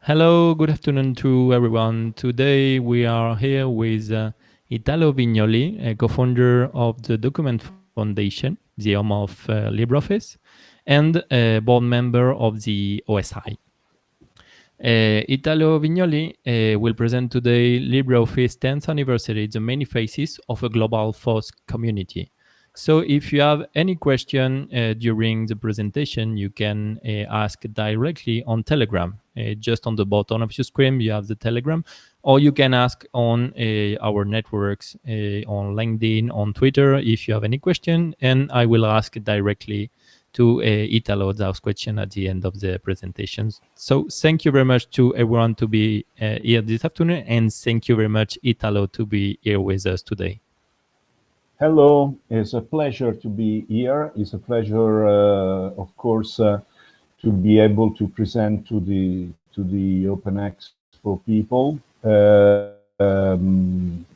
Hello, good afternoon to everyone. Today we are here with Italo Vignoli, a co-founder of the Document Foundation, the home of LibreOffice, and a board member of the OSI. Italo Vignoli will present today LibreOffice 10th anniversary, the many faces of a global foss community. So if you have any question during the presentation, you can ask directly on Telegram. Just on the bottom of your screen, you have the Telegram, or you can ask on our networks, on LinkedIn, on Twitter, if you have any question, and I will ask directly to Italo those question at the end of the presentations. So thank you very much to everyone to be here this afternoon, and thank you very much, Italo, to be here with us today. Hello, it's a pleasure to be here. It's a pleasure, of course, to be able to present to the Open Expo people.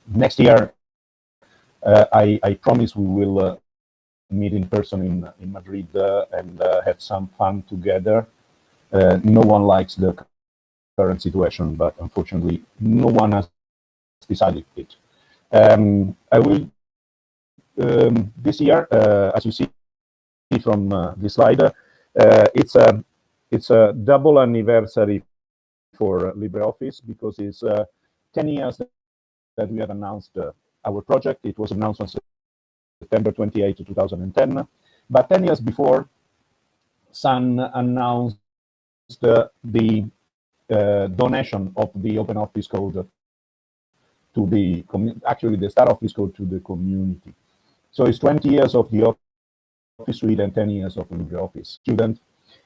Next year, I promise we will meet in person in Madrid and have some fun together. No one likes the current situation, but unfortunately, no one has decided it. I will. This year, as you see from this slide, it's a double anniversary for LibreOffice because it's 10 years that we have announced our project. It was announced on September 28, 2010. But 10 years before, Sun announced the donation of the OpenOffice code to the actually the StarOffice code to the community. So it's 20 years of the Office Suite and 10 years of LibreOffice. Student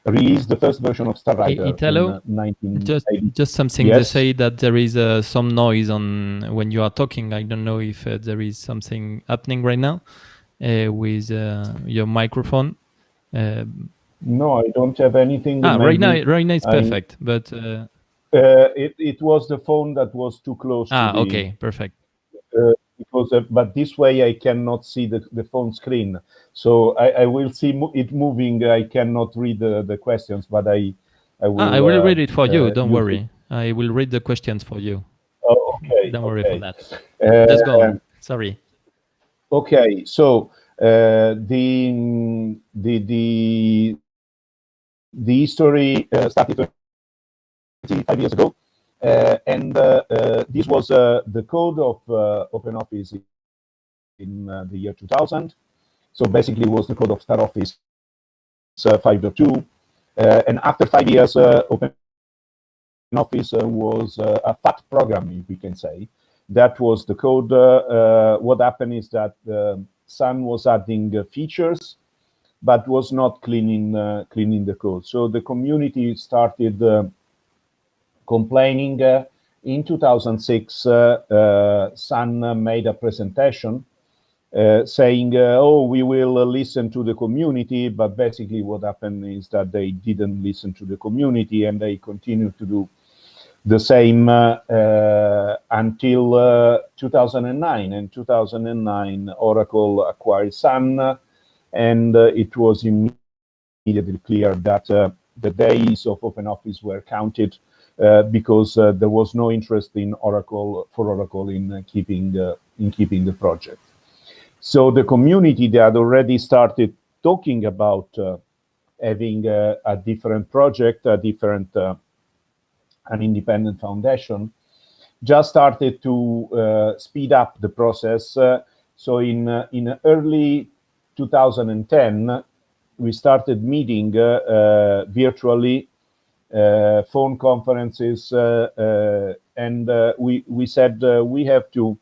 released the first version of StarWriter Italo, in 1980. just something Yes. to say that there is some noise on when you are talking. I don't know if there is something happening right now with your microphone. No, I don't have anything. Right now it's perfect, but it was the phone that was too close to the. Okay, perfect. Because but this way I cannot see the phone screen, so I will see it moving. I cannot read the questions, but I will. I will read it for you. Don't worry. I will read the questions for you. Oh, okay. Don't worry for that. Let's Let's go on. Sorry. Okay, so the history started 25 years ago, and this was the code of OpenOffice in the year 2000. So basically, it was the code of StarOffice 5.2, and after 5 years, OpenOffice was a fat program, if we can say. That was the code. What happened is that Sun was adding features, but was not cleaning the code. So the community started complaining. In 2006, Sun made a presentation saying, "Oh, we will listen to the community," but basically what happened is that they didn't listen to the community and they continued to do the same until 2009. In 2009, Oracle acquired Sun, and it was immediately clear that the days of OpenOffice were counted because there was no interest in Oracle in keeping the project. So the community that already started talking about having a different project, an independent foundation, just started to speed up the process. So in early 2010, we started meeting virtually, phone conferences, and we said we have to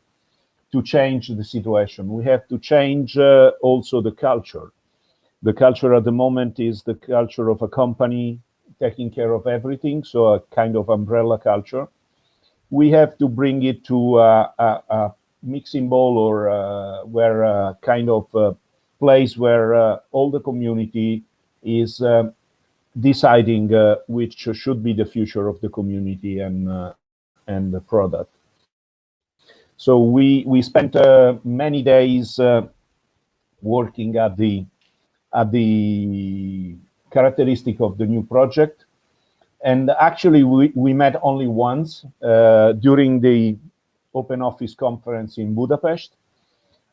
change the situation. We have to change also the culture. The culture at the moment is the culture of a company taking care of everything, so a kind of umbrella culture. We have to bring it to a mixing bowl, or where a kind of place where all the community is deciding which should be the future of the community and the product. So we spent many days working at the characteristic of the new project. And actually, we met only once during the Open Office conference in Budapest.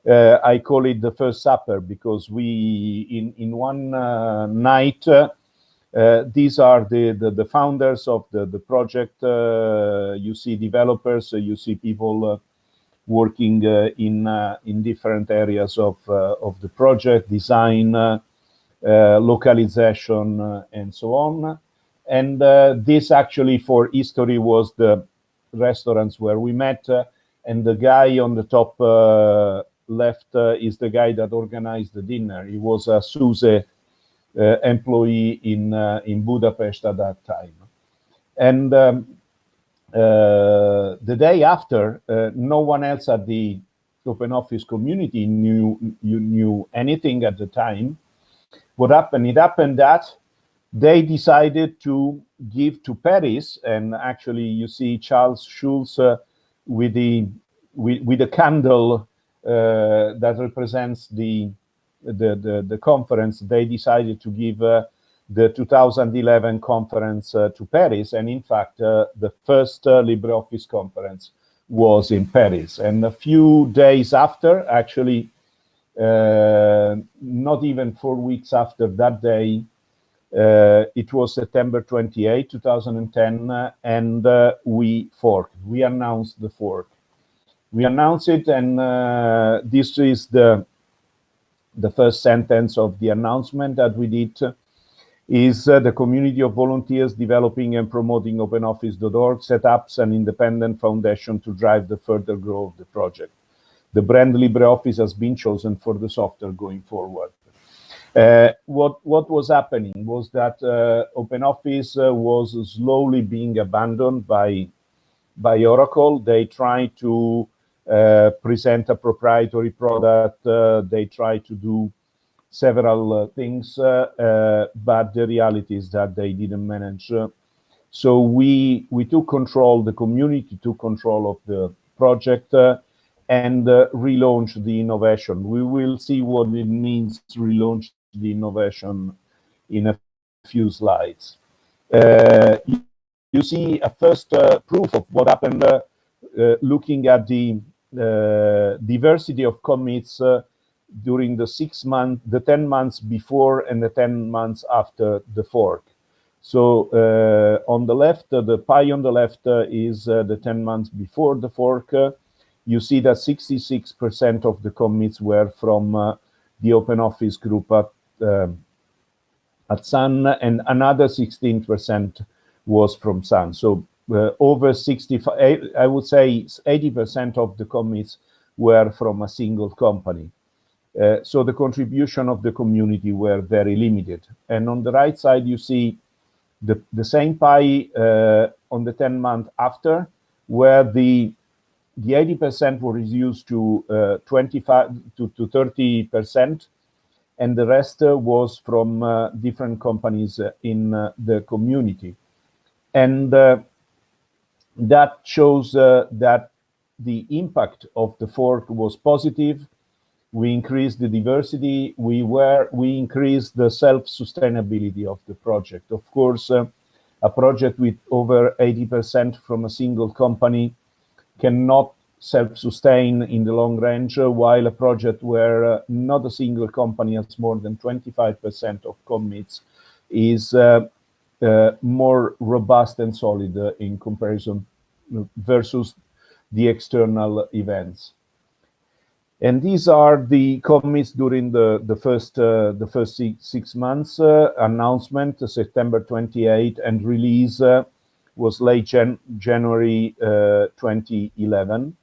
I call it the first supper because we, in one night, these are the founders of the project. You see developers, you see people working in different areas of the project, design, localization, and so on. And this actually, for history, was the restaurants where we met. And the guy on the top left is the guy that organized the dinner. He was a SUSE employee in Budapest at that time. And the day after, no one else at the Open Office community knew anything at the time. What happened? It happened that they decided to give to Paris, and actually you see Charles Schulz with a candle that represents the conference. They decided to give the 2011 conference to Paris, and in fact the first LibreOffice conference was in Paris. And a few days after, actually not even 4 weeks after that day, it was September 28, 2010, and we forked. We announced the fork. We announced it, and this is the first sentence of the announcement that we did. Is the community of volunteers developing and promoting OpenOffice.org set up an independent foundation to drive the further growth of the project. The brand LibreOffice has been chosen for the software going forward. What was happening was that OpenOffice was slowly being abandoned by Oracle. They tried to present a proprietary product. They tried to do several things, but the reality is that they didn't manage. So we took control, the community took control of the project and relaunched the innovation. We will see what it means to relaunch the innovation in a few slides. You see a first proof of what happened looking at the diversity of commits during the 6 months, the 10 months before and the 10 months after the fork. So on the left, the pie on the left is the 10 months before the fork. You see that 66% of the commits were from the OpenOffice group at Sun, and another 16% was from Sun. So over 65, I would say 80% of the commits were from a single company. So the contribution of the community were very limited. And on the right side, you see the same pie on the 10 months after, where the 80% were reduced to 25 to 30%, and the rest was from different companies in the community. And that shows that the impact of the fork was positive. We increased the diversity. We increased the self-sustainability of the project. Of course, a project with over 80% from a single company cannot self-sustain in the long range, while a project where not a single company has more than 25% of commits is more robust and solid in comparison versus the external events. And these are the commits during the first 6 months. Announcement September 28, and release was late January 2011.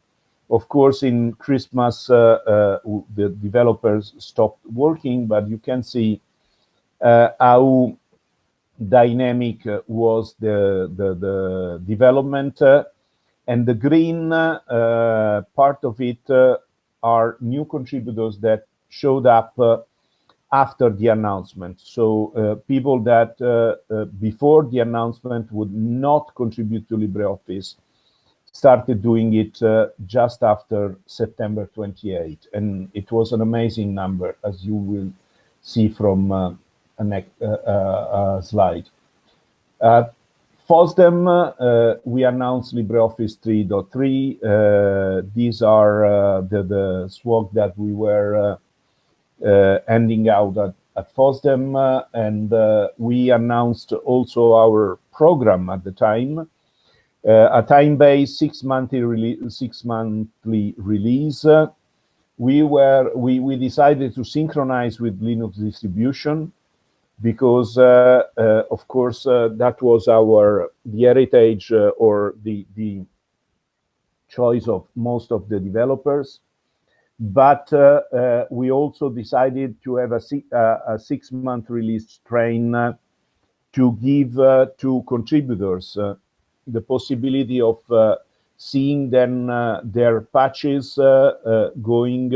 Of course, in Christmas, the developers stopped working, but you can see how dynamic was the development. And the green part of it are new contributors that showed up after the announcement. So people that before the announcement would not contribute to LibreOffice started doing it just after September 28. And it was an amazing number, as you will see from a next slide. FOSDEM, we announced LibreOffice 3.3. These are the SWOG that we were handing out at FOSDEM, and we announced also our program at the time, a time-based 6 monthly release. We decided to synchronize with Linux distribution because, of course, that was the heritage or the choice of most of the developers. But we also decided to have a 6-month release train to give to contributors the possibility of seeing then their patches going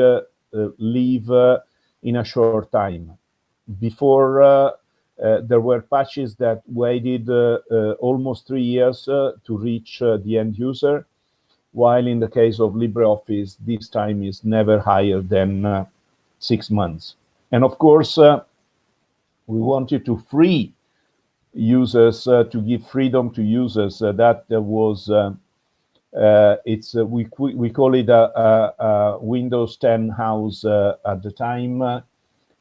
live in a short time. Before, there were patches that waited almost 3 years to reach the end user, while in the case of LibreOffice, this time is never higher than 6 months. And of course, we wanted to free users, to give freedom to users. That was, we call it a Windows 10 house at the time.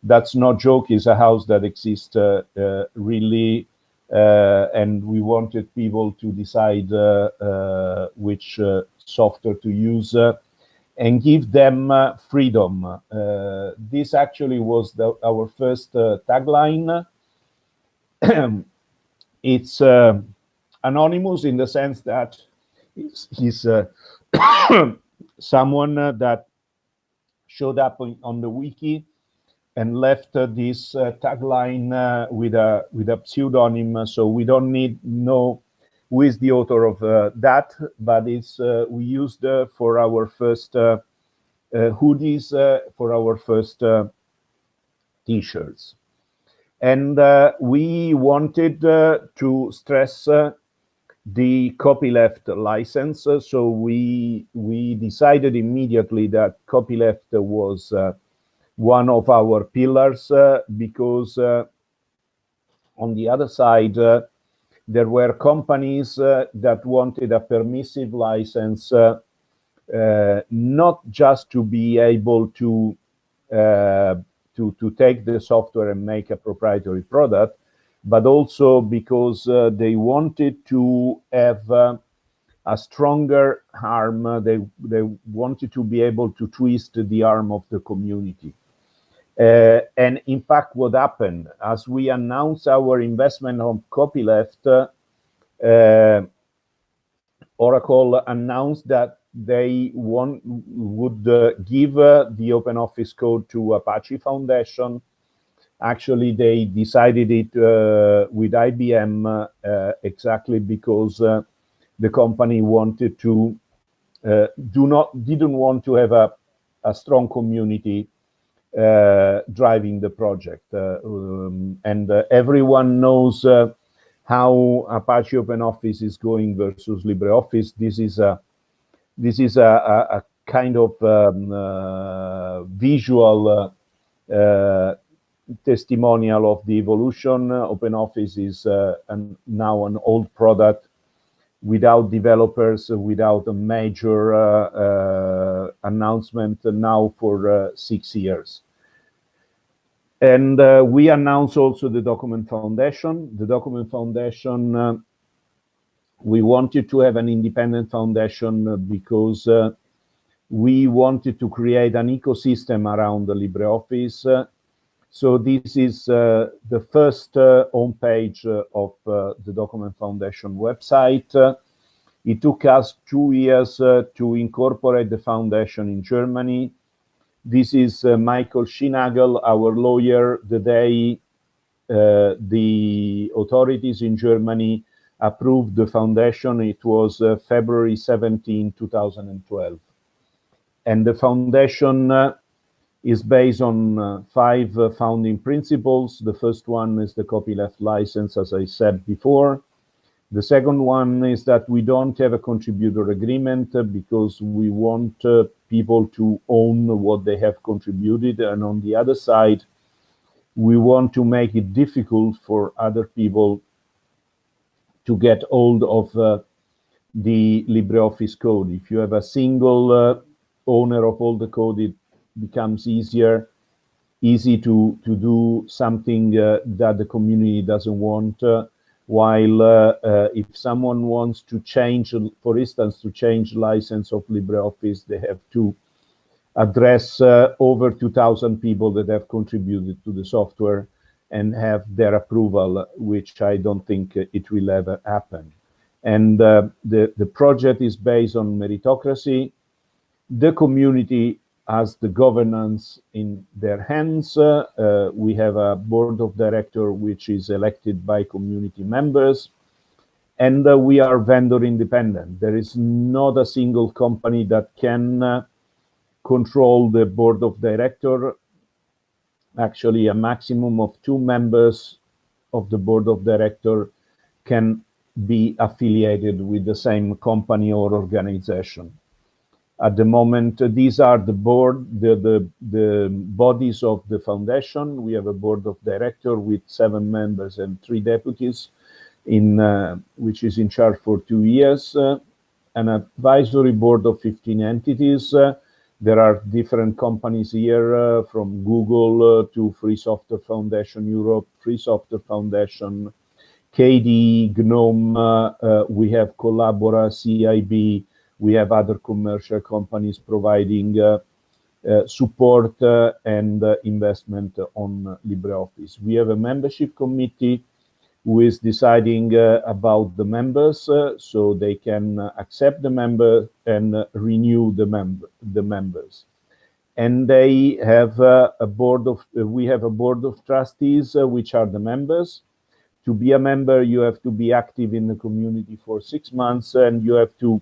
That's no joke, it's a house that exists really, and we wanted people to decide which software to use and give them freedom. This actually was our first tagline. It's anonymous in the sense that he's someone that showed up on the wiki and left this tagline with a pseudonym, so we don't know who is the author of that, but it's we used for our first hoodies, for our first t-shirts. And we wanted to stress the copyleft license, so we decided immediately that copyleft was one of our pillars, because on the other side, there were companies that wanted a permissive license, not just to be able to take the software and make a proprietary product, but also because they wanted to have a stronger arm. They wanted to be able to twist the arm of the community. And in fact, what happened as we announced our investment on copyleft, Oracle announced that they would give the OpenOffice code to Apache Foundation. Actually, they decided it with IBM exactly because the company wanted to didn't want to have a strong community driving the project, and everyone knows how Apache OpenOffice is going versus LibreOffice. This is a kind of visual testimonial of the evolution. OpenOffice is now an old product without developers, without a major announcement now for 6 years. And we announced also the Document Foundation. The Document Foundation, we wanted to have an independent foundation because we wanted to create an ecosystem around the LibreOffice. So this is the first homepage of the Document Foundation website. It took us 2 years to incorporate the foundation in Germany. This is Michael Schienagel, our lawyer, the day the authorities in Germany approved the foundation. It was February 17, 2012. And the foundation is based on 5 founding principles. The first one is the copyleft license, as I said before. The second one is that we don't have a contributor agreement because we want people to own what they have contributed. And on the other side, we want to make it difficult for other people to get hold of the LibreOffice code. If you have a single owner of all the code, it becomes easy to do something that the community doesn't want. While if someone wants to change, for instance, to change license of LibreOffice, they have to address over 2,000 people that have contributed to the software and have their approval, which I don't think it will ever happen. And the project is based on meritocracy. The community has the governance in their hands. We have a board of directors which is elected by community members, and we are vendor independent. There is not a single company that can control the board of directors. Actually, a maximum of 2 members of the board of directors can be affiliated with the same company or organization. At the moment, these are the bodies of the foundation. We have a board of directors with 7 members and 3 deputies, which is in charge for 2 years. An advisory board of 15 entities. There are different companies here, from Google to Free Software Foundation Europe, Free Software Foundation, KDE, GNOME, we have Collabora, CIB, we have other commercial companies providing support and investment on LibreOffice. We have a membership committee who is deciding about the members, so they can accept the member and renew the members. And they have we have a board of trustees, which are the members. To be a member, you have to be active in the community for 6 months, and you have to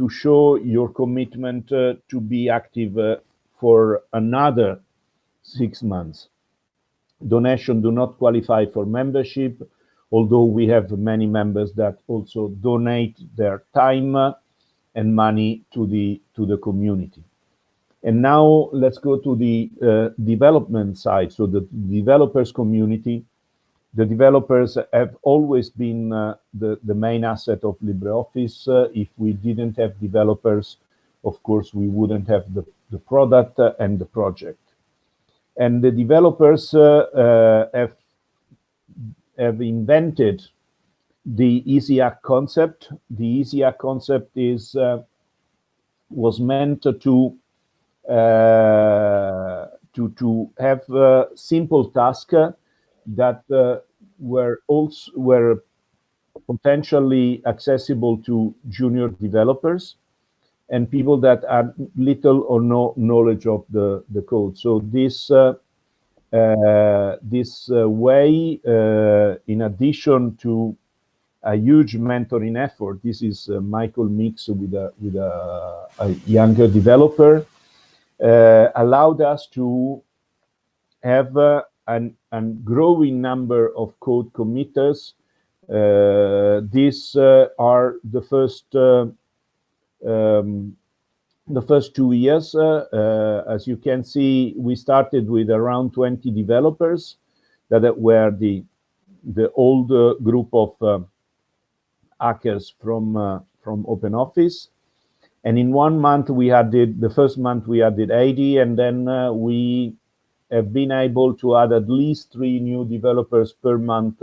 show your commitment to be active for another 6 months. Donations do not qualify for membership, although we have many members that also donate their time and money to the community. And now let's go to the development side. So the developers community. The developers have always been the main asset of LibreOffice. If we didn't have developers, of course, we wouldn't have the product and the project. And the developers have invented the Easy Hack concept. The Easy Hack concept was meant to have simple tasks that were potentially accessible to junior developers and people that had little or no knowledge of the code. So this way, in addition to a huge mentoring effort, this is Michael Mix with a younger developer, allowed us to have a growing number of code committers. These are the first 2 years. As you can see, we started with around 20 developers that were the old group of hackers from OpenOffice. And in 1 month, the first month we added 80, and then we have been able to add at least 3 new developers per month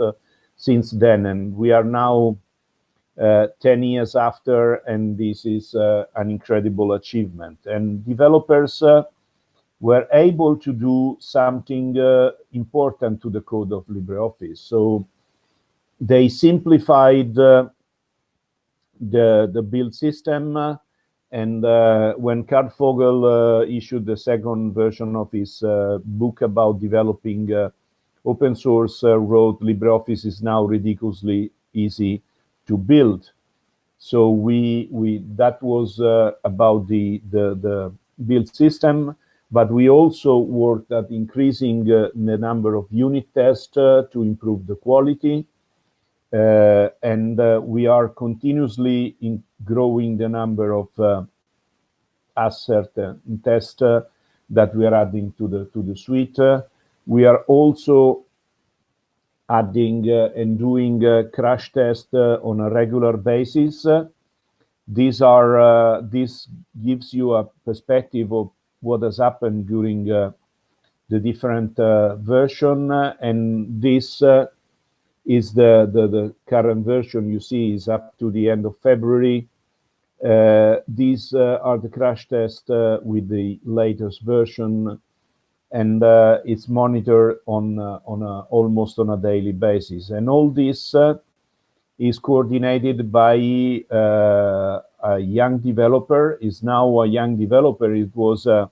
since then. And we are now 10 years after, and this is an incredible achievement. And developers were able to do something important to the code of LibreOffice. So they simplified the build system. And when Karl Vogel issued the second version of his book about developing open source, wrote LibreOffice is now ridiculously easy to build. So that was about the build system, but we also worked at increasing the number of unit tests to improve the quality. And we are continuously growing the number of assert tests that we are adding to the suite. We are also adding and doing crash tests on a regular basis. This gives you a perspective of what has happened during the different version, and this is the current version you see is up to the end of February. These are the crash tests with the latest version, and it's monitored on almost on a daily basis. And all this is coordinated by a young developer. Is now a young developer. It was a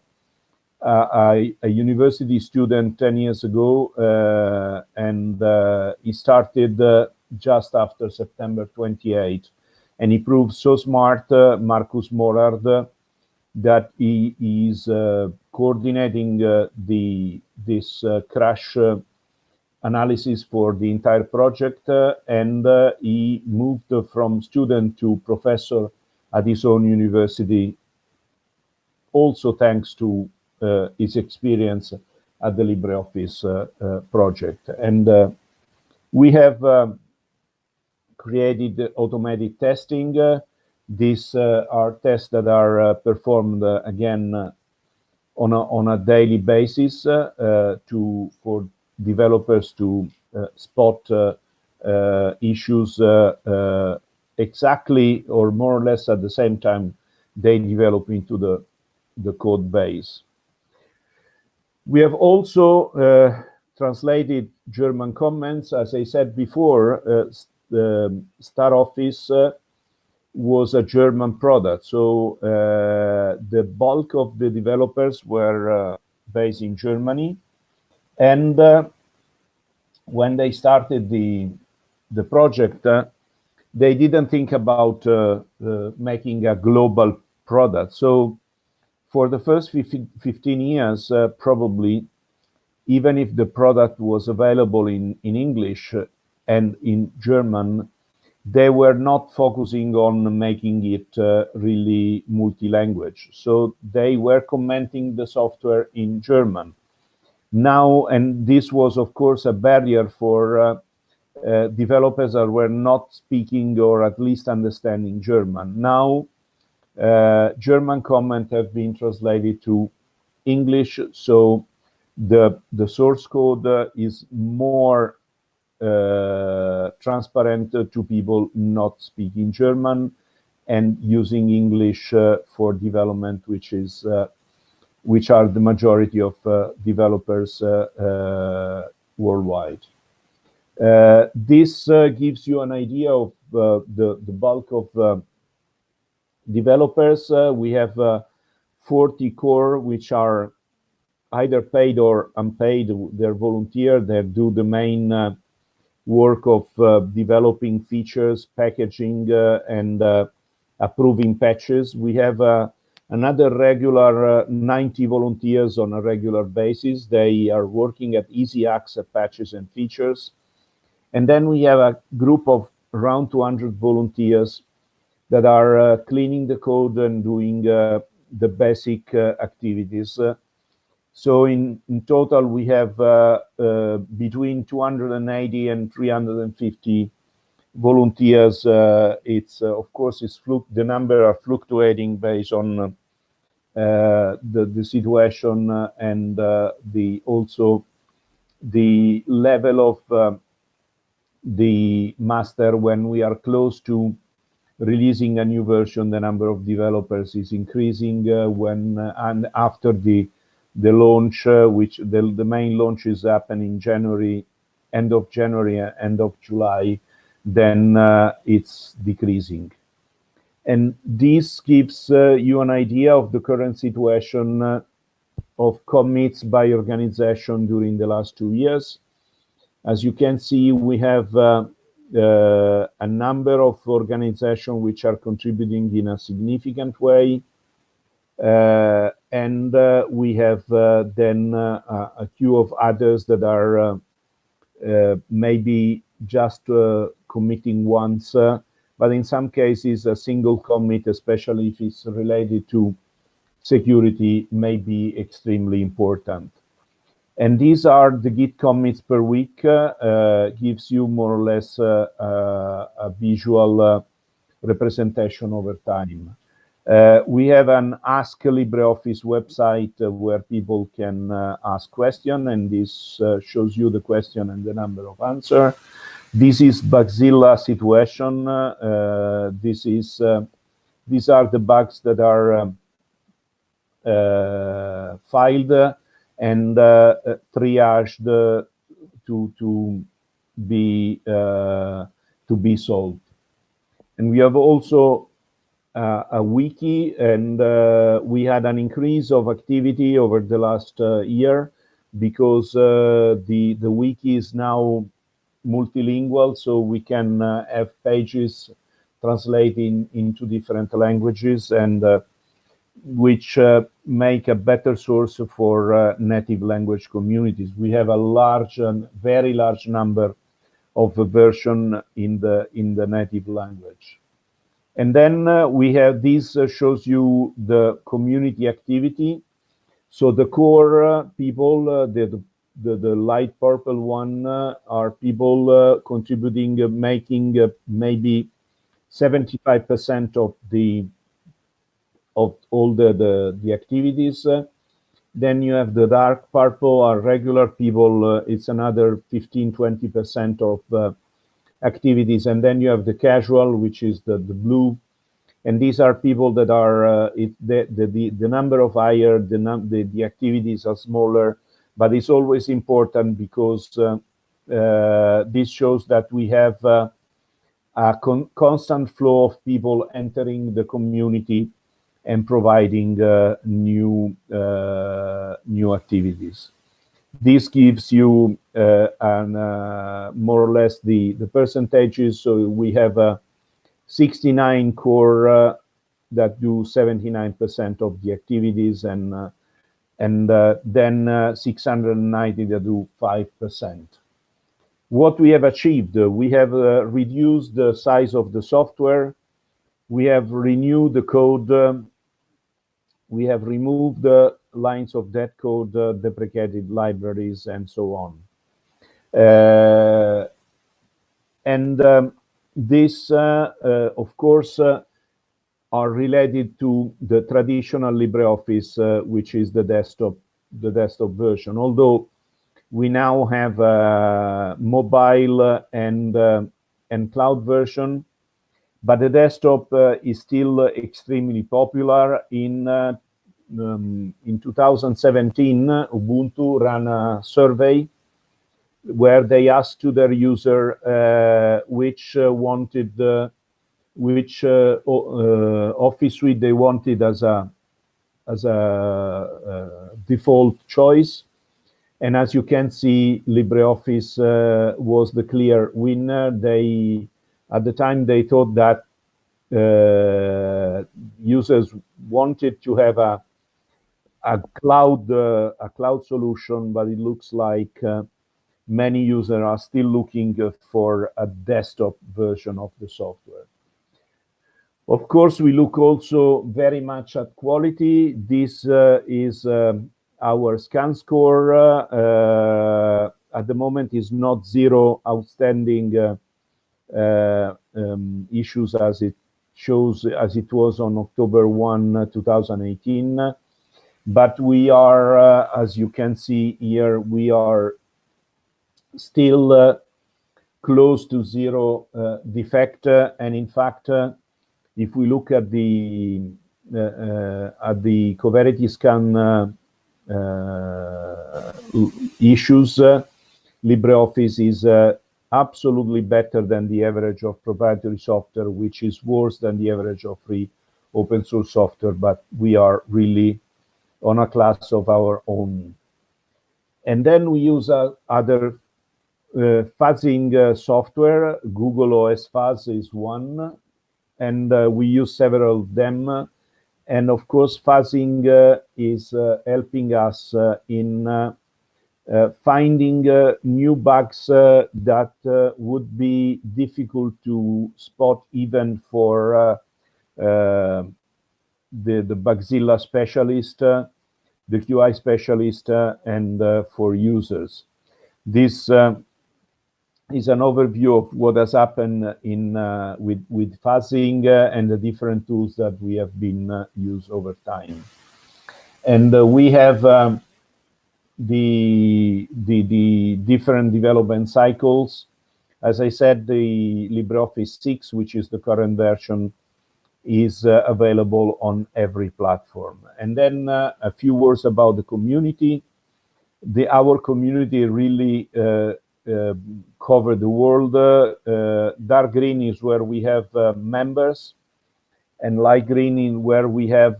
university student 10 years ago, and he started just after September 28. And he proved so smart, Marcus Mollard, that he is coordinating this crash analysis for the entire project, and he moved from student to professor at his own university, also thanks to his experience at the LibreOffice project. And we have created automated testing. These are tests that are performed again on a daily basis for developers to spot issues exactly or more or less at the same time they develop into the code base. We have also translated German comments. As I said before, the Star Office was a German product, so the bulk of the developers were based in Germany, and when they started the project, they didn't think about making a global product. So for the first 15 years, probably, even if the product was available in English and in German, they were not focusing on making it really multi-language. So they were commenting the software in German. Now, and this was, of course, a barrier for developers that were not speaking or at least understanding German. Now, German comment have been translated to English, so the source code is more transparent to people not speaking German and using English for development, which are the majority of developers worldwide. This gives you an idea of the bulk of developers. We have 40 core, which are either paid or unpaid. They're volunteer. They do the main work of developing features, packaging, and approving patches. We have another regular 90 volunteers on a regular basis. They are working at easy access patches and features. And then we have a group of around 200 volunteers that are cleaning the code and doing the basic activities. So in total, we have between 280 and 350 volunteers. It's of course, the number are fluctuating based on the situation and also the level of the master. When we are close to releasing a new version, the number of developers is increasing. And after the launch, which the main launch is happening January, end of January, end of July, then it's decreasing. And this gives you an idea of the current situation of commits by organization during the last 2 years. As you can see, we have a number of organizations which are contributing in a significant way. And we have then a few of others that are maybe just committing once, but in some cases, a single commit, especially if it's related to security, may be extremely important. And these are the Git commits per week, gives you more or less a visual representation over time. We have an Ask LibreOffice website where people can ask questions, and this shows you the question and the number of answers. This is Bugzilla situation. These are the bugs that are filed and triaged to be solved. And we have also a wiki, and we had an increase of activity over the last year because the wiki is now multilingual, so we can have pages translating into different languages, and which make a better source for native language communities. We have a large and very large number of version in the native language. And then we have this shows you the community activity. So the core people, the light purple one, are people contributing, making maybe 75% of all the activities. Then you have the dark purple, are regular people. It's another 15-20% of activities, and then you have the casual, which is the blue, and these are people that are the number of higher, the activities are smaller, but it's always important because this shows that we have a constant flow of people entering the community and providing new activities. This gives you more or less the percentages. So we have 69 core that do 79% of the activities, and then 690 that do 5%. What we have achieved, we have reduced the size of the software. We have renewed the code. We have removed the lines of that code, deprecated libraries, and so on. This, of course, are related to the traditional LibreOffice, which is the desktop version. Although we now have a mobile and cloud version, but the desktop is still extremely popular. In 2017, Ubuntu ran a survey where they asked to their user which office suite they wanted as a default choice. And as you can see, LibreOffice was the clear winner. At the time, they thought that users wanted to have a cloud solution, but it looks like many users are still looking for a desktop version of the software. Of course, we look also very much at quality. This is our scan score. At the moment is not zero outstanding issues as it was on October 1, 2018. But we are, as you can see here, we are still close to zero defect. And in fact, if we look at the Coverity scan issues, LibreOffice is absolutely better than the average of proprietary software, which is worse than the average of free open source software, but we are really on a class of our own. And then we use other fuzzing software. Google OS Fuzz is one, and we use several of them. And of course, fuzzing is helping us in finding new bugs that would be difficult to spot even for the Bugzilla specialist. the QI specialist, and for users. This is an overview of what has happened in with fuzzing and the different tools that we have been used over time. And we have the different development cycles. As I said, the LibreOffice 6, which is the current version, is available on every platform. And then a few words about the community. Our community really cover the world. Dark green is where we have members, and light green is where we have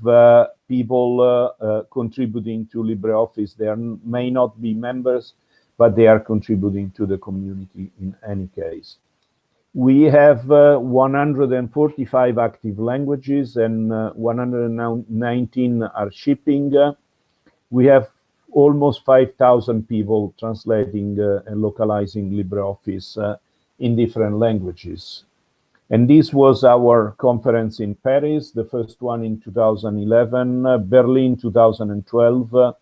people contributing to LibreOffice. They may not be members, but they are contributing to the community in any case. We have 145 active languages, and 119 are shipping. We have almost 5,000 people translating and localizing LibreOffice in different languages. And this was our conference in Paris, the first one in 2011, Berlin 2012,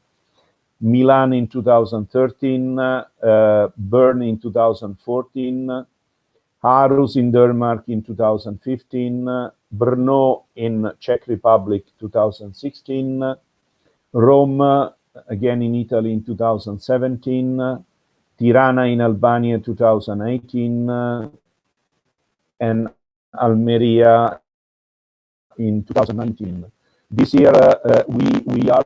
Milan in 2013, Bern in 2014, Aarhus in Denmark in 2015, Brno in Czech Republic 2016, Rome again in Italy in 2017, Tirana in Albania 2018, and Almeria in 2019. This year we are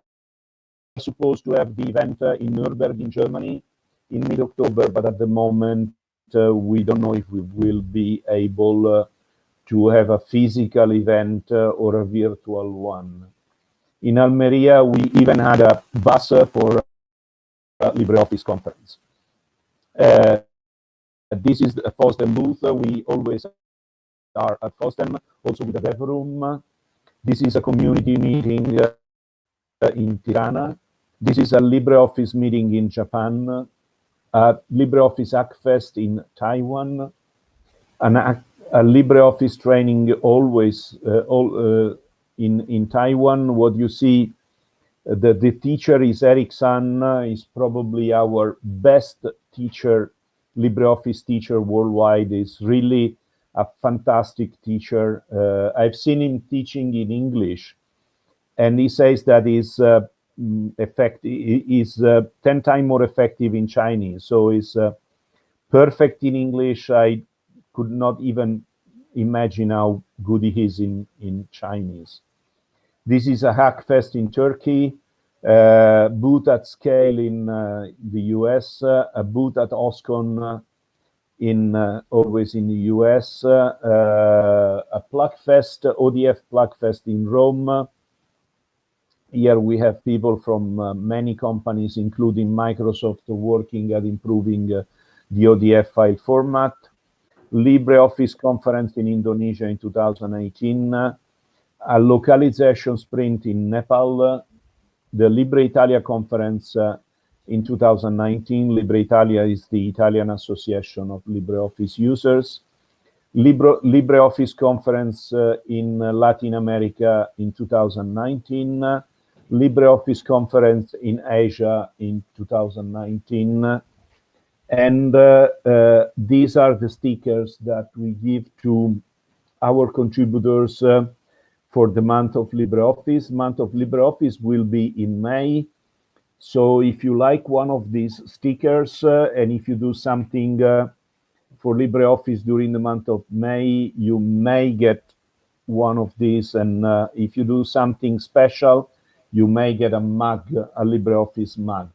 supposed to have the event in Nuremberg in Germany in mid-October, but at the moment we don't know if we will be able to have a physical event or a virtual one. In Almeria, we even had a bus for LibreOffice conference. This is a FOSDEM booth. We always are at FOSDEM, also with a dev room. This is a community meeting in Tirana. This is a LibreOffice meeting in Japan, LibreOffice Hackfest in Taiwan, a LibreOffice training always in Taiwan. What you see, the teacher is Eric San, is probably our best teacher, LibreOffice teacher worldwide. Is really a fantastic teacher. I've seen him teaching in English, and he says that is 10 times more effective in Chinese. So it's perfect in English. I could not even imagine how good he is in Chinese. This is a Hackfest in Turkey, booth at Scale in the US, a booth at OSCON always in the US, a Plugfest, ODF Plugfest in Rome. Here we have people from many companies, including Microsoft, working at improving the ODF file format. LibreOffice conference in Indonesia in 2018, a localization sprint in Nepal, the LibreItalia conference in 2019. LibreItalia is the Italian Association of LibreOffice users. LibreOffice conference in Latin America in 2019. LibreOffice conference in Asia in 2019. And these are the stickers that we give to our contributors for the month of LibreOffice. Month of LibreOffice will be in May. So if you like one of these stickers and if you do something for LibreOffice during the month of May, you may get one of these. And if you do something special, you may get a mug, a LibreOffice mug.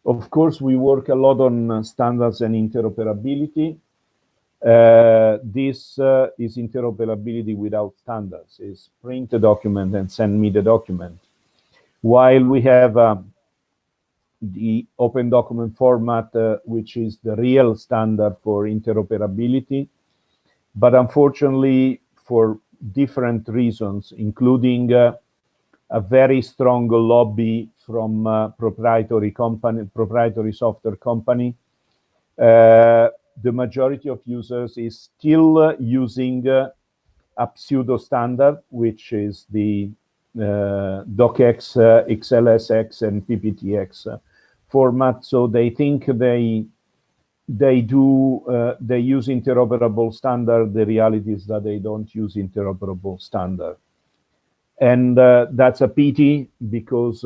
Of course, we work a lot on standards and interoperability. This is interoperability without standards. Is print the document and send me the document. While we have the open document format, which is the real standard for interoperability. But unfortunately, for different reasons, including a very strong lobby from proprietary software company, the majority of users is still using a pseudo standard, which is the docx, xlsx, and pptx format. So they think they use interoperable standard. The reality is that they don't use interoperable standard, and that's a pity, because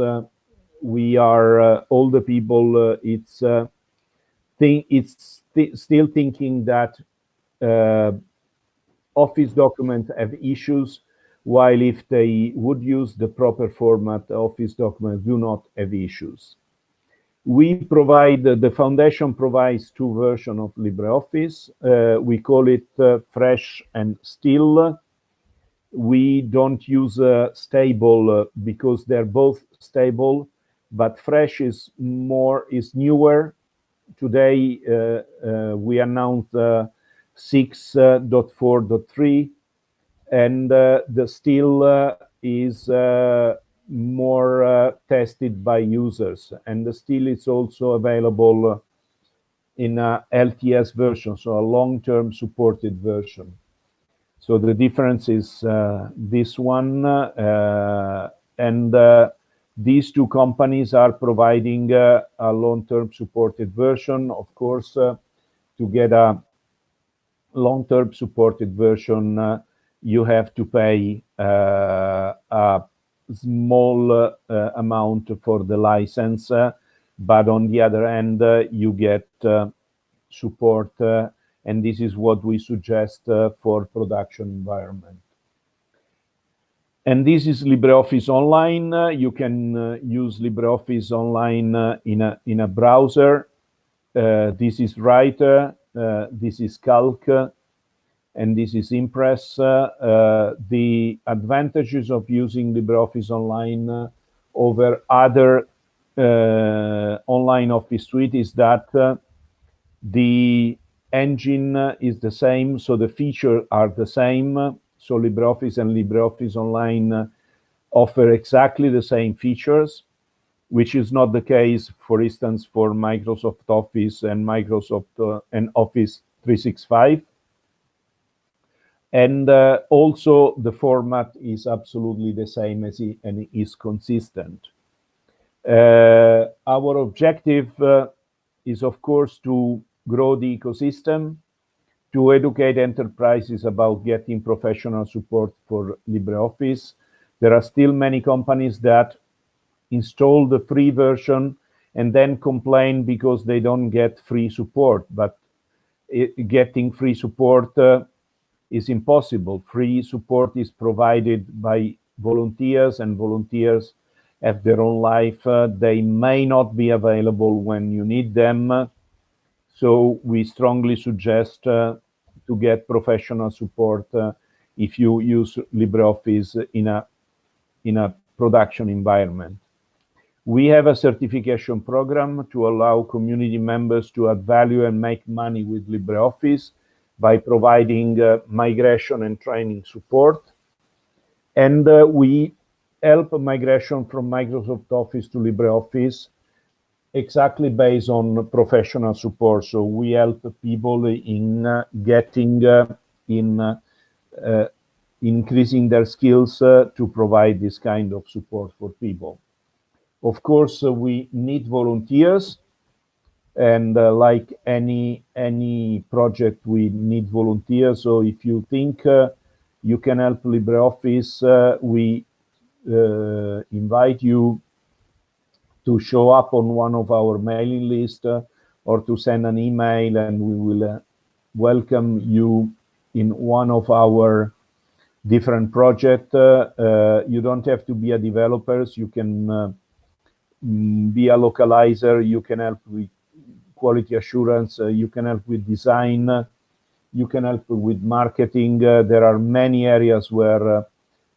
we are all the people. Still thinking that Office documents have issues, while if they would use the proper format, Office documents do not have issues. We provide, the foundation provides two versions of LibreOffice. We call it Fresh and Still. We don't use Stable because they're both stable, but Fresh is newer. Today we announced 6.4.3, and the Still is more tested by users, and the Still is also available in a LTS version, so a long-term supported version. So the difference is this one, and these two companies are providing a long-term supported version. Of course, to get a long-term supported version, you have to pay a small amount for the license, but on the other hand, you get support, and this is what we suggest for production environment. And this is LibreOffice Online. You can use LibreOffice Online in a browser. This is Writer, this is Calc, and this is Impress. The advantages of using LibreOffice Online over other online Office suite is that the engine is the same, so the features are the same. So LibreOffice and LibreOffice Online offer exactly the same features, which is not the case, for instance, for Microsoft Office and and Office 365. And also the format is absolutely the same and is consistent. Our objective is, of course, to grow the ecosystem, to educate enterprises about getting professional support for LibreOffice. There are still many companies that install the free version and then complain because they don't get free support. But getting free support is impossible. Free support is provided by volunteers, and volunteers have their own life. They may not be available when you need them. So we strongly suggest to get professional support if you use LibreOffice in a production environment. We have a certification program to allow community members to add value and make money with LibreOffice by providing migration and training support. And we help migration from Microsoft Office to LibreOffice exactly based on professional support. So we help people in getting increasing their skills to provide this kind of support for people. Of course, we need volunteers, and like any project, we need volunteers. So if you think you can help LibreOffice, we invite you to show up on one of our mailing lists or to send an email, and we will welcome you in one of our different projects. You don't have to be a developer. You can be a localizer. You can help with quality assurance. You can help with design. You can help with marketing. There are many areas where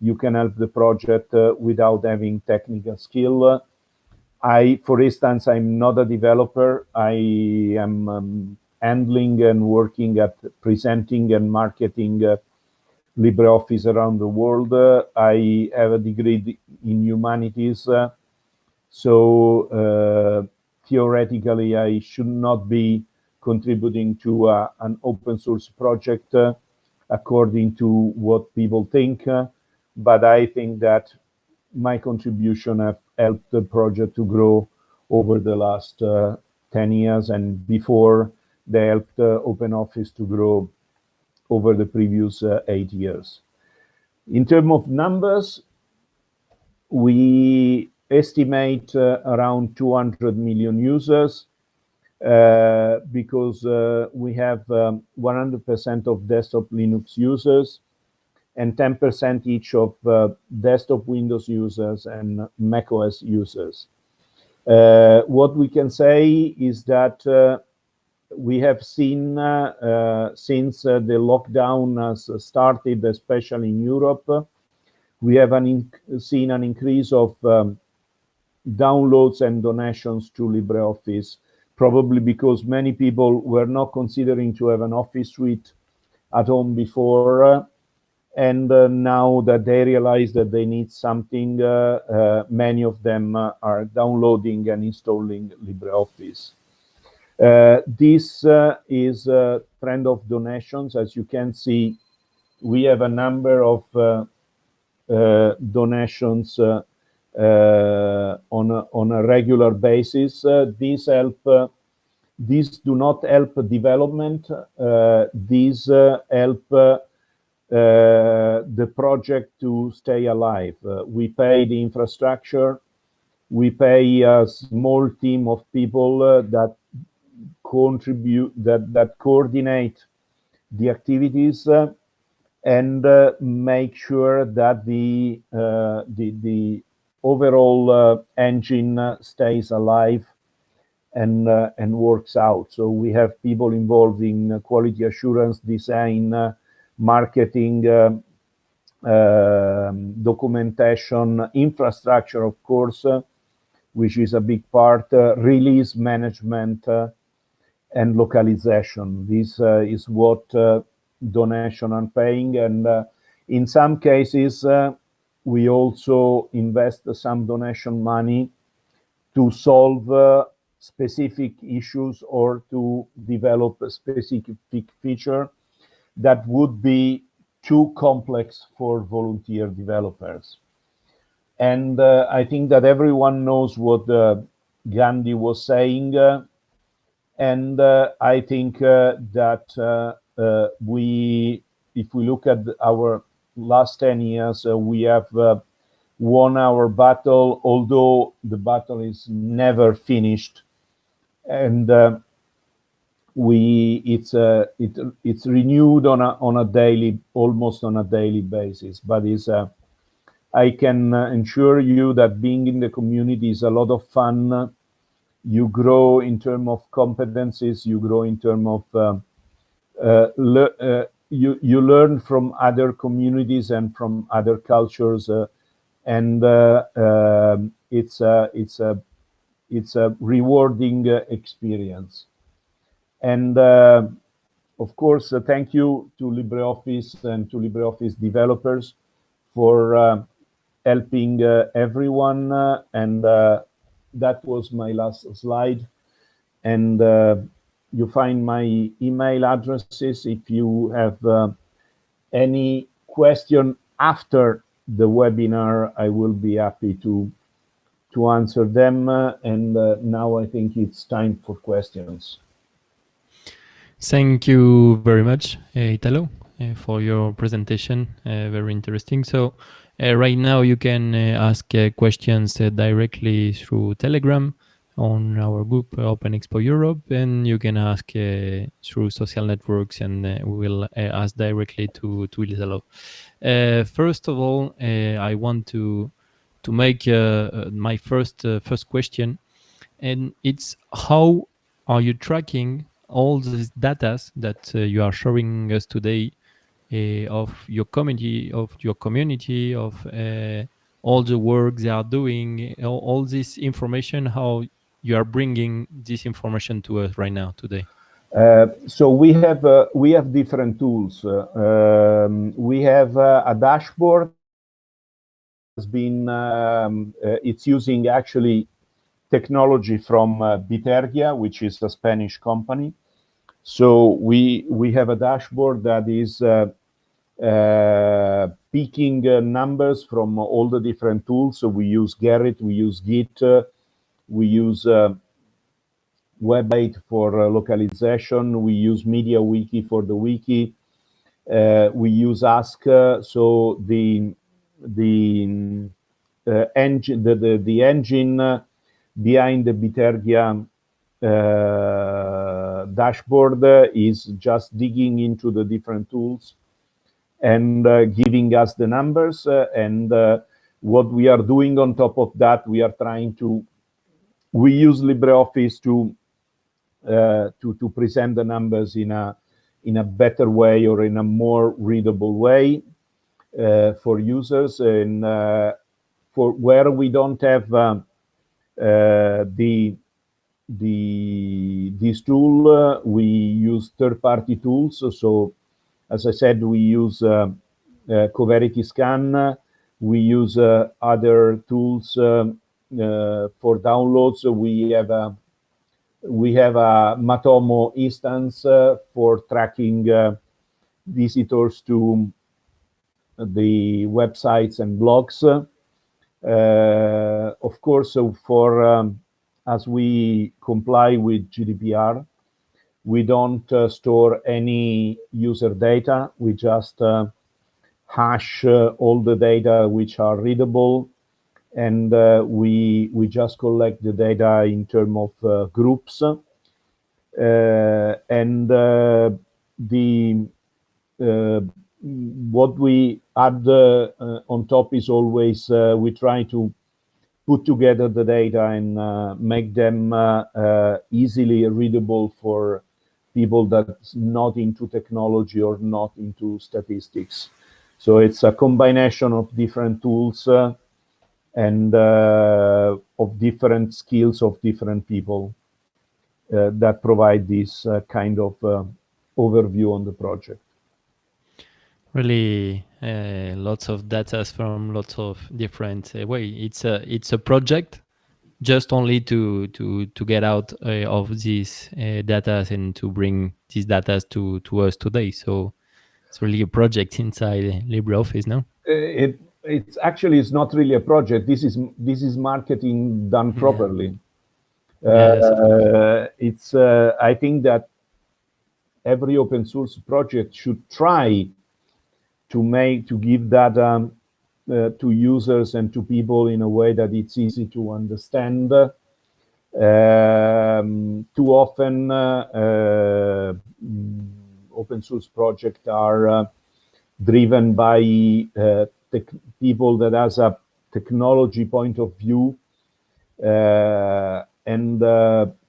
you can help the project without having technical skill. For instance, I'm not a developer. I am handling and working at presenting and marketing LibreOffice around the world. I have a degree in Humanities, so theoretically I should not be contributing to an open source project according to what people think, but I think that my contribution have helped the project to grow over the last 10 years, and before they helped OpenOffice to grow over the previous 8 years. In terms of numbers, we estimate around 200 million users because we have 100% of desktop Linux users and 10% each of desktop Windows users and macOS users. What we can say is that we have seen since the lockdown has started, especially in Europe, we have seen an increase of downloads and donations to LibreOffice, probably because many people were not considering to have an Office suite at home before, and now that they realize that they need something, many of them are downloading and installing LibreOffice. This is a trend of donations. As you can see, we have a number of donations on a regular basis. These do not help development. These help the project to stay alive. We pay the infrastructure. We pay a small team of people that contribute, that coordinate the activities and make sure that the overall engine stays alive and works out. So we have people involved in quality assurance, design, marketing, documentation, infrastructure, of course, which is a big part, release management, and localization. This is what donation are paying, and in some cases, we also invest some donation money to solve specific issues or to develop a specific feature that would be too complex for volunteer developers. And I think that everyone knows what Gandhi was saying, and I think that if we look at our last 10 years, we have won our battle, although the battle is never finished, and it's renewed on a daily, almost on a daily basis. But I can ensure you that being in the community is a lot of fun. You grow in terms of competencies. You grow in terms of you learn from other communities and from other cultures, and it's a rewarding experience. And of course, thank you to LibreOffice and to LibreOffice developers for helping everyone. And that was my last slide. And you find my email addresses. If you have any question after the webinar, I will be happy to answer them. And now I think it's time for questions. Thank you very much, Italo, for your presentation. Very interesting. So right now you can ask questions directly through Telegram on our group Open Expo Europe, and you can ask through social networks, and we will ask directly to Italo. First of all, I want to make my first question, and it's how are you tracking all these data that you are showing us today of your community, of all the work they are doing, all this information, how you are bringing this information to us right now today? So we have different tools. We have a dashboard. Has been it's using actually technology from Bitergia, which is a Spanish company. So we have a dashboard that is picking numbers from all the different tools. So we use Gerrit, we use Git, we use Web8 for localization, we use MediaWiki for the wiki, we use Ask. So the engine, the engine behind the Bitergia dashboard is just digging into the different tools and giving us the numbers. And what we are doing on top of that, we are trying to, we use LibreOffice to present the numbers in a better way or in a more readable way for users. And for where we don't have this tool, we use third-party tools. So, as I said, we use Coverity Scan. We use other tools for downloads. So we have a Matomo instance for tracking visitors to the websites and blogs. Of course, so for as we comply with GDPR, we don't store any user data. We just hash all the data which are readable, and we just collect the data in terms of groups. And what we add on top is always we try to put together the data and make them easily readable for people that's not into technology or not into statistics. So it's a combination of different tools and of different skills of different people that provide this kind of overview on the project. Really, lots of data from lots of different way. It's a project just only to get out of these data and to bring these data to us today. So it's really a project inside LibreOffice, no? It's actually, it's not really a project. This is marketing done properly. Yes, of course. It's I think that every open source project should try to give data to users and to people in a way that it's easy to understand. Too often, open source projects are driven by people that has a technology point of view and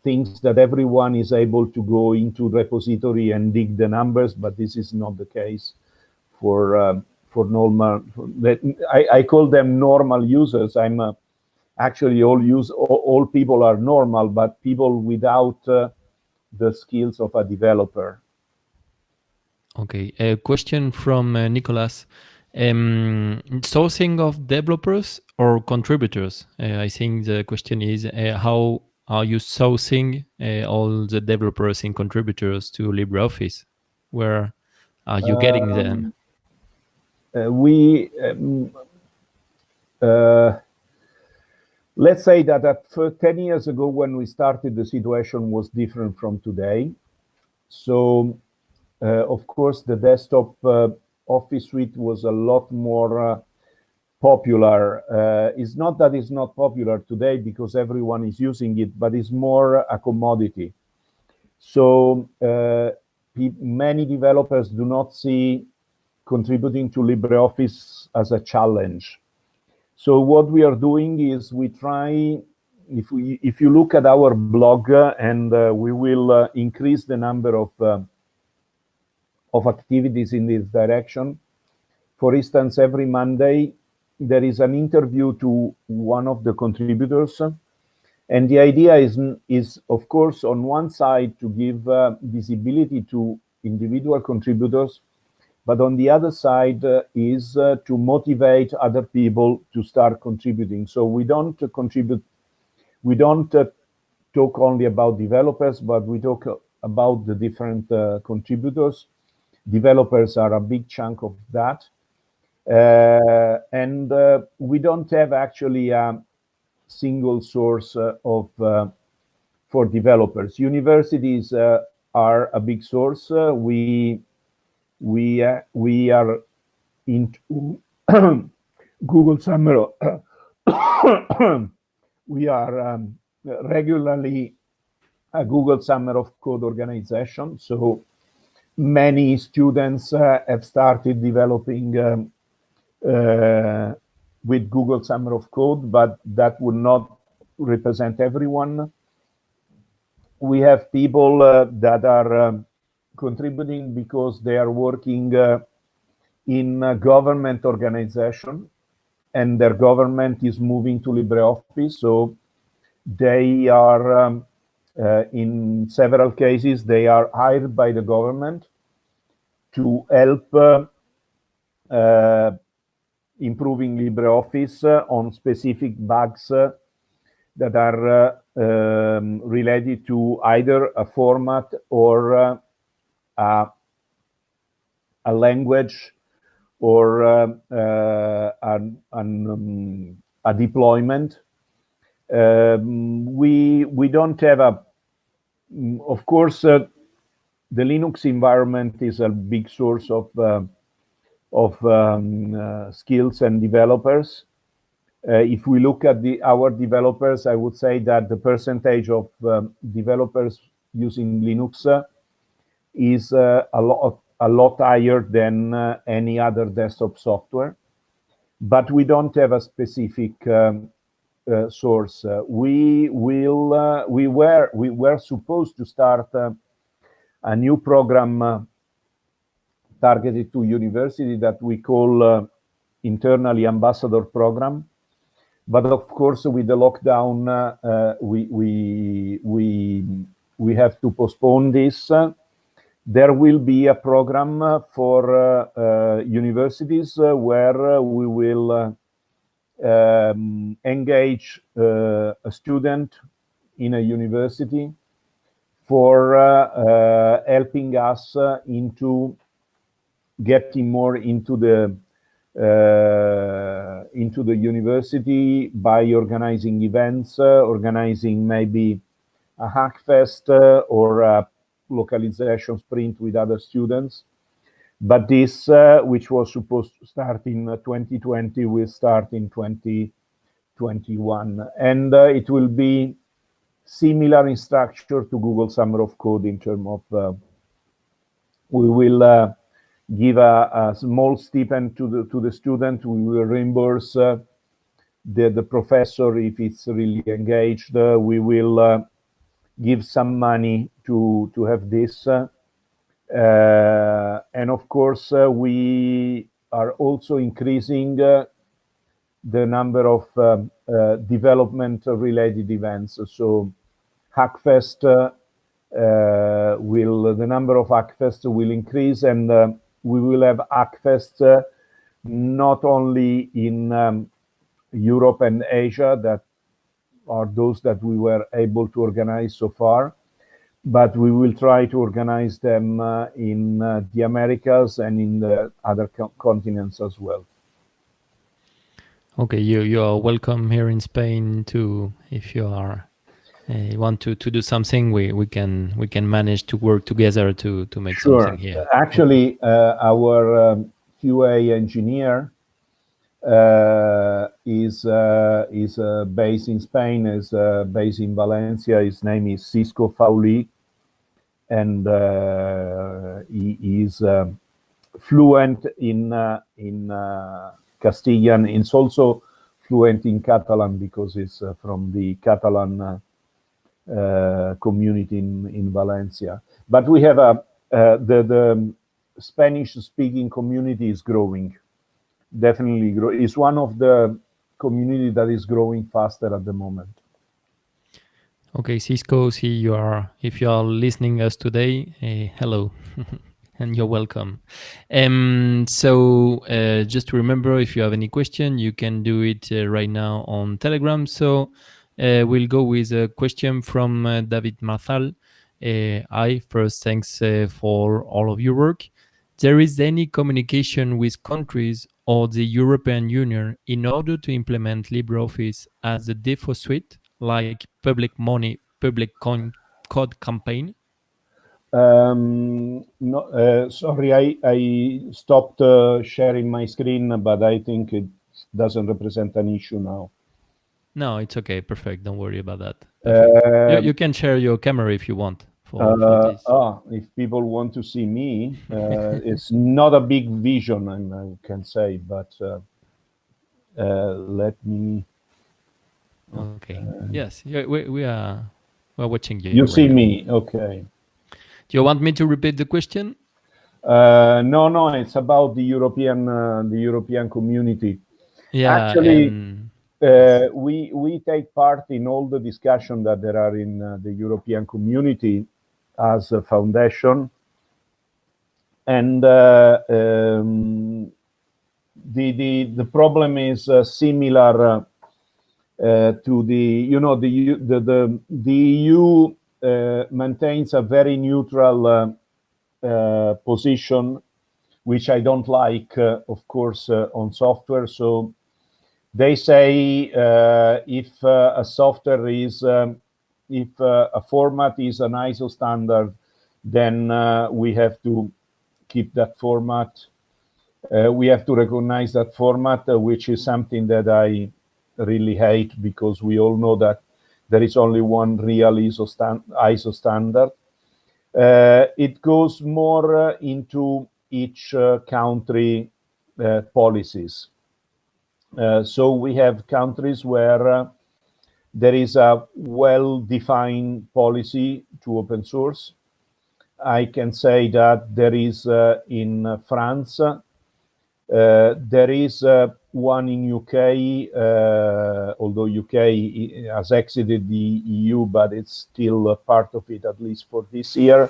thinks that everyone is able to go into repository and dig the numbers, but this is not the case for normal. I call them normal users. I'm actually all people are normal, but people without the skills of a developer. Okay, a question from Nicolas. Sourcing of developers or contributors? I think the question is how are you sourcing all the developers and contributors to LibreOffice? Where are you getting them? Let's say that 10 years ago when we started, the situation was different from today. So, of course, the desktop Office suite was a lot more popular. It's not that it's not popular today because everyone is using it, but it's more a commodity. So many developers do not see contributing to LibreOffice as a challenge. So what we are doing is we try, if you look at our blog, and we will increase the number of activities in this direction. For instance, every Monday, there is an interview to one of the contributors. And the idea is, of course, on one side to give visibility to individual contributors, but on the other side is to motivate other people to start contributing. So we don't talk only about developers, but we talk about the different contributors. developers are a big chunk of that. And we don't have actually a single source for developers. Universities are a big source. We are into Google Summer. We are regularly a Google Summer of Code organization. So many students have started developing with Google Summer of Code, but that would not represent everyone. We have people that are contributing because they are working in a government organization, and their government is moving to LibreOffice. So they are, in several cases, they are hired by the government to help improving LibreOffice on specific bugs that are related to either a format or a language or a deployment. We don't have a, of course, the Linux environment is a big source of skills and developers. If we look at our developers, I would say that the percentage of developers using Linux is a lot higher than any other desktop software. But we don't have a specific source. We were supposed to start a new program targeted to university that we call internally Ambassador Program. But of course, with the lockdown, we have to postpone this. There will be a program for universities where we will engage a student in a university for helping us into getting more into the university by organizing events, organizing maybe a Hackfest or a localization sprint with other students. But this, which was supposed to start in 2020, will start in 2021. And it will be similar in structure to Google Summer of Code in terms of we will give a small stipend to the student. We will reimburse the professor if it's really engaged. We will give some money to have this. And of course, we are also increasing the number of development-related events. So Hackfest the number of Hackfest will increase, and we will have Hackfest not only in Europe and Asia, that are those that we were able to organize so far, but we will try to organize them in the Americas and in the other continents as well. Okay, you are welcome here in Spain too. If you are you want to do something, we can manage to work together to make something here. Actually, our QA engineer is based in Spain, is based in Valencia. His name is Cisco Fauli, and he is fluent in Castilian. He's also fluent in Catalan because he's from the Catalan community in Valencia. But we have the Spanish-speaking community is growing. Definitely is one of the community that is growing faster at the moment. Okay, Cisco, if you are listening us today, hello, and you're welcome. So just remember, if you have any question, you can do it right now on Telegram. So we'll go with a question from David Marzal. First, thanks for all of your work. there is any communication with countries or the European Union in order to implement LibreOffice as a default suite, like public money, public code campaign? No, sorry, I stopped sharing my screen, but I think it doesn't represent an issue now. No, it's okay. Perfect. Don't worry about that. Perfect. You can share your camera if you want for this. If people want to see me, it's not a big vision, I can say, but let me. Okay. Yes, we're watching you. You see right now. me, okay. Do you want me to repeat the question? No, it's about the European community. Yeah, Actually, and we take part in all the discussion that there are in the European community as a foundation, and the problem is similar to the EU maintains a very neutral position, which I don't like, of course, on software. So they say if a software is, if a format is an ISO standard, then we have to keep that format. We have to recognize that format, which is something that I really hate, because we all know that there is only one real ISO standard. It goes more into each country policies. So we have countries where there is a well-defined policy to open source. I can say that there is in France, there is one in UK, although UK has exited the EU, but it's still a part of it, at least for this year.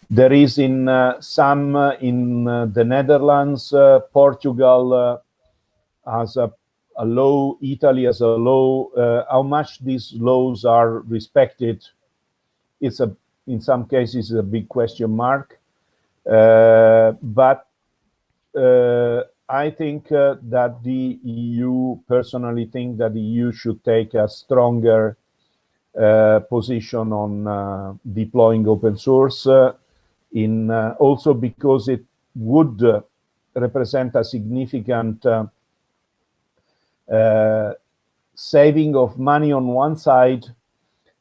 There is in some in the Netherlands, Portugal has a law, Italy has a law. How much these laws are respected, it's in some cases a big question mark. But I think that the EU, personally think that the EU should take a stronger position on deploying open source, also because it would represent a significant saving of money on one side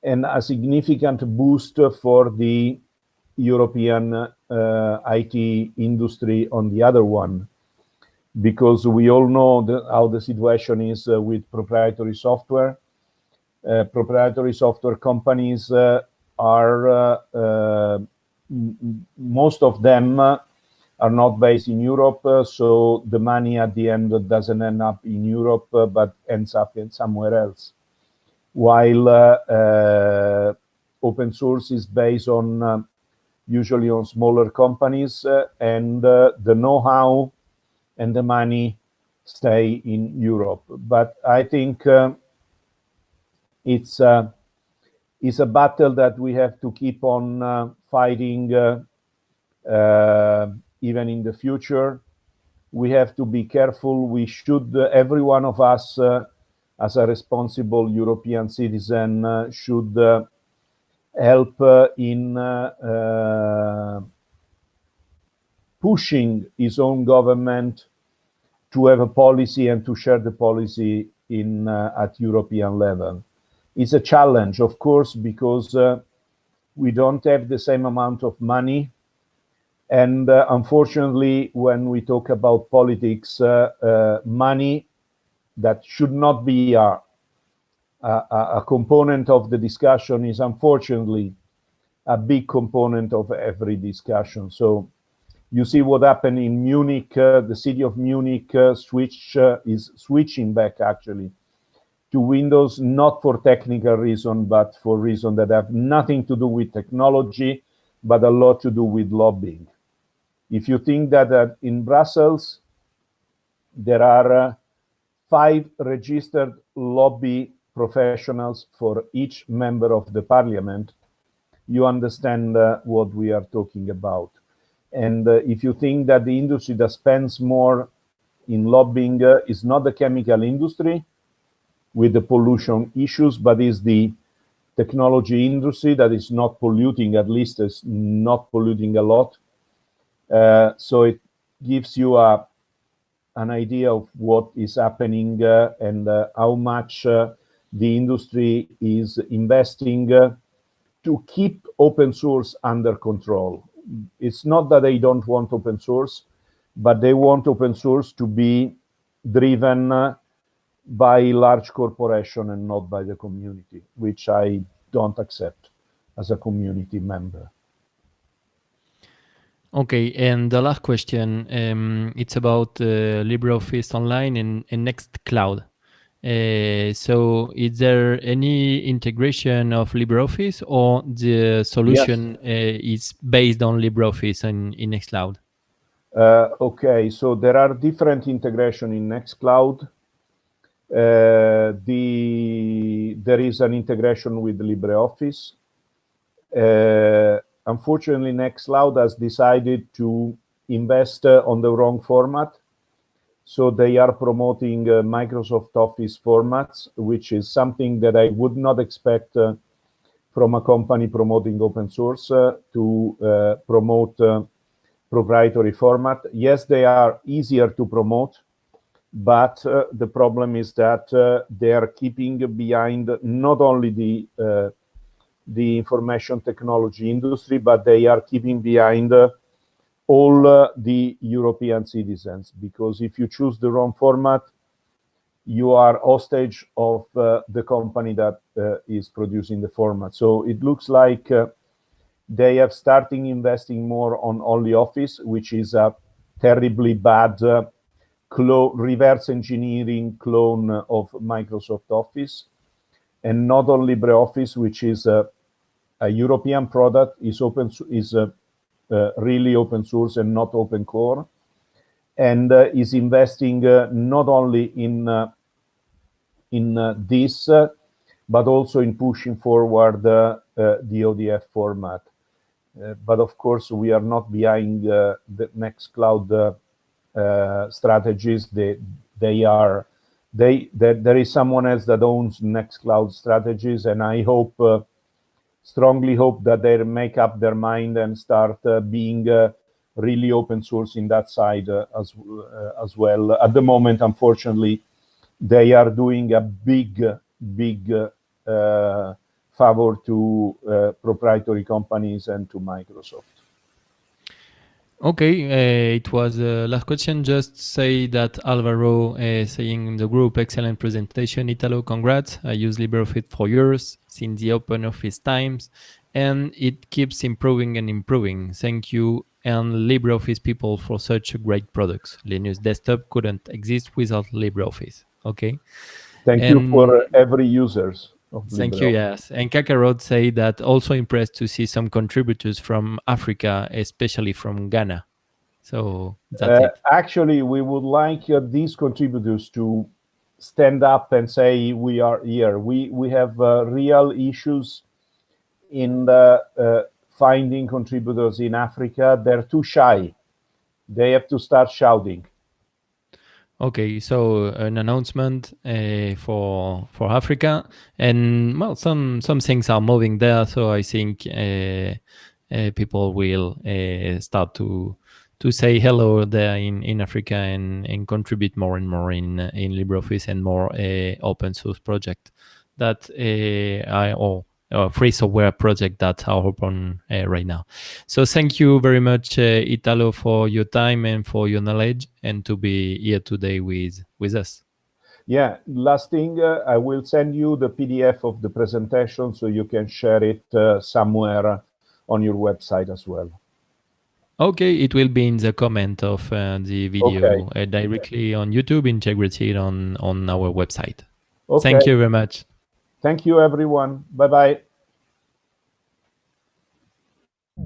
and a significant boost for the European IT industry on the other one, because we all know how the situation is with proprietary software. Proprietary software companies are, most of them are not based in Europe, so the money at the end doesn't end up in Europe, but ends up in somewhere else. While open source is based on usually on smaller companies, and the know-how and the money stay in Europe. But I think it's a battle that we have to keep on fighting even in the future. We have to be careful. We should, every one of us, as a responsible European citizen, should help in pushing his own government to have a policy and to share the policy in at European level. It's a challenge, of course, because we don't have the same amount of money. And unfortunately, when we talk about politics, money that should not be a component of the discussion is unfortunately a big component of every discussion. So you see what happened in Munich. The city of Munich is switching back actually to Windows, not for technical reason, but for reasons that have nothing to do with technology, but a lot to do with lobbying. If you think that in Brussels, there are 5 registered lobby professionals for each member of the parliament, you understand what we are talking about. And if you think that the industry that spends more in lobbying is not the chemical industry with the pollution issues, but is the technology industry that is not polluting, at least is not polluting a lot. So it gives you an idea of what is happening and how much the industry is investing to keep open source under control. It's not that they don't want open source, but they want open source to be driven by large corporation and not by the community, which I don't accept as a community member. Okay, and the last question, it's about LibreOffice Online and Nextcloud. So is there any integration of LibreOffice, or the solution is based on LibreOffice in Nextcloud? Okay, so there are different integration in Nextcloud. There is an integration with LibreOffice. Unfortunately, Nextcloud has decided to invest on the wrong format. So they are promoting Microsoft Office formats, which is something that I would not expect from a company promoting open source to promote proprietary format. Yes, they are easier to promote, but the problem is that they are keeping behind not only the information technology industry, but they are keeping behind all the European citizens, because if you choose the wrong format, you are hostage of the company that is producing the format. So it looks like they have started investing more on only Office, which is a terribly bad reverse engineering clone of Microsoft Office, and not on LibreOffice, which is a European product, is really open source and not open core, and is investing not only in this, but also in pushing forward the ODF format. But of course, we are not behind the Nextcloud strategies. There is someone else that owns Nextcloud strategies, and I strongly hope that they make up their mind and start being really open source in that side as well. At the moment, unfortunately, they are doing a big favor to proprietary companies and to Microsoft. Okay, it was the last question. Just say that Alvaro saying in the group, excellent presentation, Italo, congrats. I use LibreOffice for years since the open office times, and it keeps improving and improving. Thank you and LibreOffice people for such great products. Linux desktop couldn't exist without LibreOffice. Okay. Thank you for every users. Thank you, yes. And Kakarot say that also impressed to see some contributors from Africa, especially from Ghana. So that's it. Actually, we would like these contributors to stand up and say, we are here. We have real issues in finding contributors in Africa. They're too shy. They have to start shouting. Okay, so an announcement for Africa, and well, some things are moving there. So I think people will start to say hello there in Africa and contribute more and more in LibreOffice and more open source project that free software project that are open right now. So thank you very much, Italo, for your time and for your knowledge and to be here today with us. Yeah, last thing, I will send you the PDF of the presentation so you can share it somewhere on your website as well. Okay, it will be in the comment of the video directly on YouTube, integrated on our website. Okay. Thank you very much. Thank you, everyone. Bye-bye.